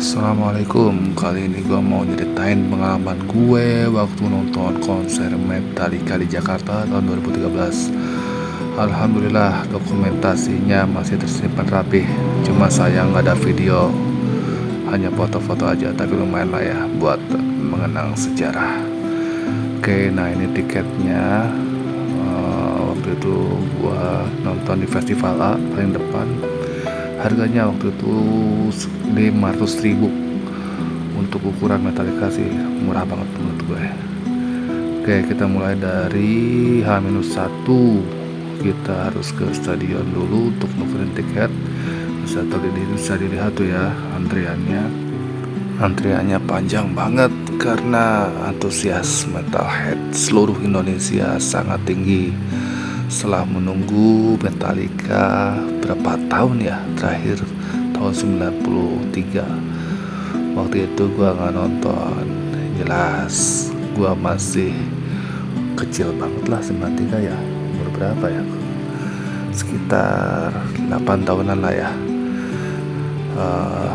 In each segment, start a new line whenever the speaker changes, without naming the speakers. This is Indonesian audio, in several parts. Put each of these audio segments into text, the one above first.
Assalamualaikum. Kali ini gue mau nyeritain pengalaman gue waktu nonton konser Metallica di Jakarta tahun 2013. Alhamdulillah dokumentasinya masih tersimpan rapi. Cuma sayang gak ada video, hanya foto-foto aja. Tapi lumayan lah ya buat mengenang sejarah. Oke, nah ini tiketnya. Waktu itu gue nonton di festival A paling depan. Harganya waktu itu 500.000 untuk ukuran Metallica sih, murah banget menurut gue. Oke, kita mulai dari H-1. Kita harus ke stadion dulu untuk nukerin tiket. Bisa dilihat tuh ya antriannya panjang banget karena antusias metalhead seluruh Indonesia sangat tinggi. Setelah menunggu Metallica berapa tahun ya, terakhir tahun 93. Waktu itu gua gak nonton, jelas gua masih kecil banget lah, 93 ya, umur berapa ya, sekitar 8 tahunan lah ya.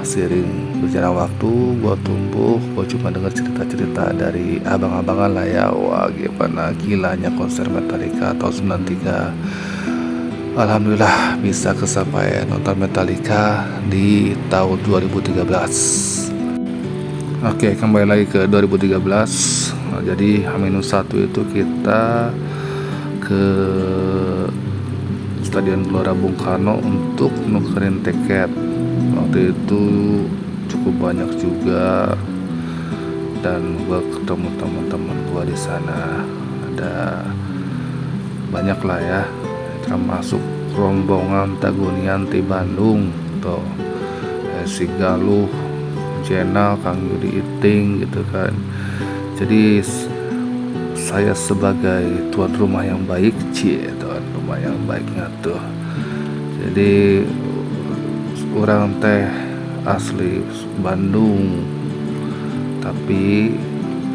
Seiring berjalan waktu gue tumbuh, gue cuma dengar cerita-cerita dari abang-abangan lah ya. Wah, gimana gilanya konser Metallica tahun 93. Alhamdulillah bisa kesampaian nonton Metallica di tahun 2013. Oke, kembali lagi ke 2013. Jadi H-1 itu kita ke Stadion Gelora Bung Karno untuk nukerin tiket. Waktu itu cukup banyak juga, dan gue ketemu teman-teman gue di sana. Ada banyak lah ya, termasuk rombongan Tagunianti Bandung tuh, si Galuh, Jenal, Kang Yudi Iting gitu kan. Jadi saya sebagai tuan rumah yang baik, tuan rumah yang baiknya tuh. Jadi orang teh asli Bandung tapi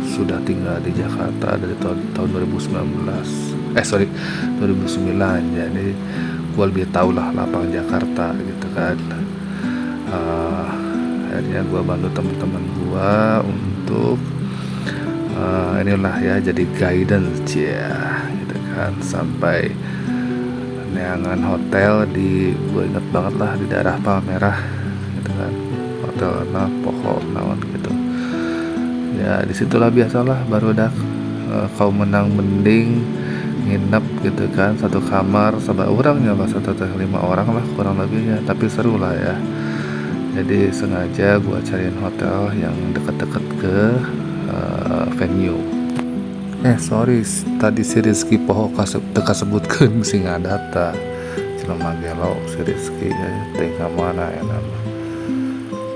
sudah tinggal di Jakarta dari tahun 2009. Jadi gue lebih tahu lah lapang Jakarta gitu kan. Akhirnya gue bantu teman-teman gue untuk inilah ya, jadi guidance ya gitu kan, sampai neangan hotel di, gue inget banget lah, di daerah Palmerah gitu kan, hotel Poho naon gitu ya. Disitulah biasalah barudak kaum menang mending nginep gitu kan, satu kamar sama orangnya lah, 5 orang lah kurang lebihnya, tapi seru lah ya. Jadi sengaja gue cariin hotel yang deket-deket ke venue. Sorry, tadi si Rizky Poho teka sebutkan sing data cuma magelo si Rizky ya, tinggal mana ya nama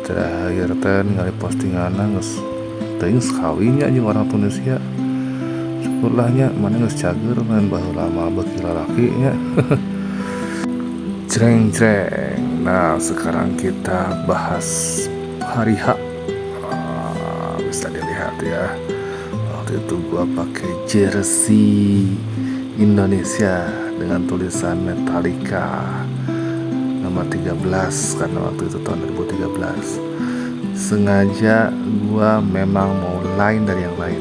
terakhir ngali postingan nges teuing kawinnya aja orang Tunisia. Syukurlahnya mana nges cager main bahu lama beki lalakinya. Jreng. Nah, sekarang kita bahas hari H. Bisa dilihat ya, itu gua pakai jersey Indonesia dengan tulisan Metallica nomor 13 karena waktu itu tahun 2013. Sengaja gua memang mau lain dari yang lain.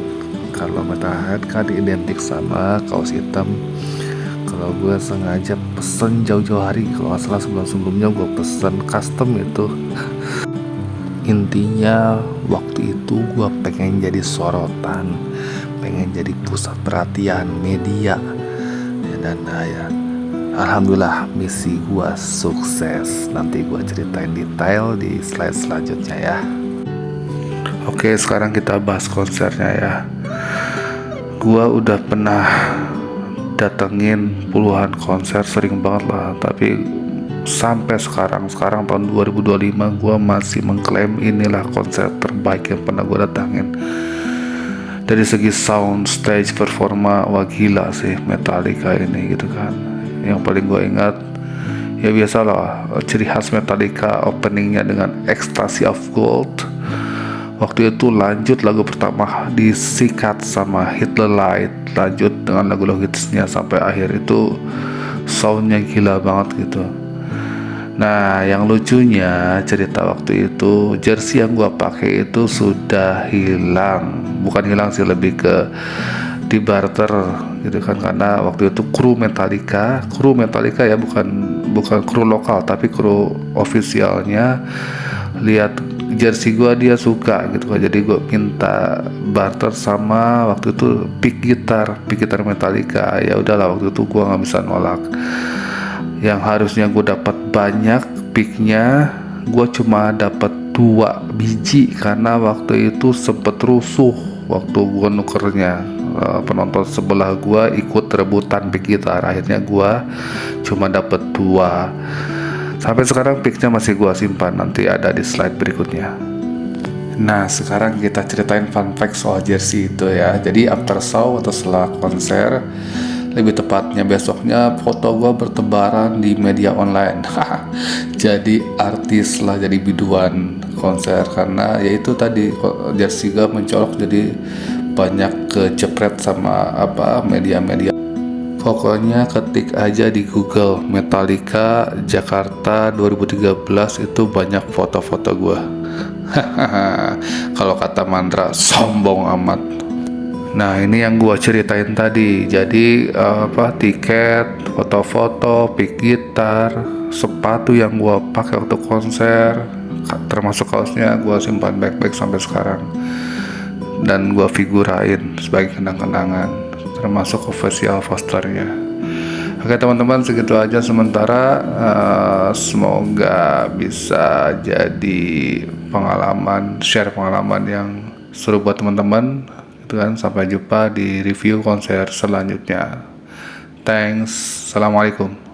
Kalau Metalhead kan identik sama kaos hitam. Kalau gue sengaja pesen jauh-jauh hari, kalau nggak salah sebelum-sebelumnya gue pesen custom itu. Intinya waktu itu gue pengen jadi sorotan, pengen jadi pusat perhatian media ya, dan ya alhamdulillah misi gue sukses. Nanti gue ceritain detail di slide selanjutnya ya. Oke, sekarang kita bahas konsernya ya. Gue udah pernah datengin puluhan konser, sering banget lah, tapi sampai sekarang tahun 2025 gue masih mengklaim inilah konser terbaik yang pernah gue datangin. Dari segi sound, stage, performa, wah gila sih Metallica ini gitu kan. Yang paling gue ingat ya biasalah ciri khas Metallica openingnya dengan Ecstasy of Gold. Waktu itu lanjut lagu pertama disikat sama Hitler Light, lanjut dengan lagu-lagu hitsnya sampai akhir, itu soundnya gila banget gitu. Nah, yang lucunya cerita waktu itu jersey yang gua pakai itu sudah hilang. Bukan hilang sih, lebih ke di barter gitu kan, karena waktu itu kru Metallica ya, bukan kru lokal tapi kru ofisialnya lihat jersey gua, dia suka gitu kan, jadi gua minta barter sama waktu itu pick gitar Metallica. Ya udahlah, waktu itu gua nggak bisa nolak. Yang harusnya gue dapat banyak picknya, gue cuma dapat 2 biji karena waktu itu sempet rusuh waktu gue nukernya. Penonton sebelah gue ikut rebutan pick gitar, akhirnya gue cuma dapat 2. Sampai sekarang picknya masih gue simpan, nanti ada di slide berikutnya. Nah, sekarang kita ceritain fun fact soal jersey itu ya. Jadi after show atau setelah konser, lebih tepatnya besoknya, foto gue bertebaran di media online. Jadi artis lah, jadi biduan konser, karena yaitu tadi jersey gue mencolok, jadi banyak kejepret sama media-media. Pokoknya ketik aja di Google Metallica Jakarta 2013, itu banyak foto-foto gue. Kalau kata Mandra, sombong amat. Nah, ini yang gua ceritain tadi. Jadi tiket, foto-foto, pick gitar, sepatu yang gua pakai waktu konser, termasuk kaosnya gua simpan baik-baik sampai sekarang. Dan gua figurain sebagai kenang-kenangan, termasuk official posternya. Oke teman-teman, segitu aja sementara. Semoga bisa jadi share pengalaman yang seru buat teman-teman gitu kan. Sampai jumpa di review konser selanjutnya. Thanks. Assalamualaikum.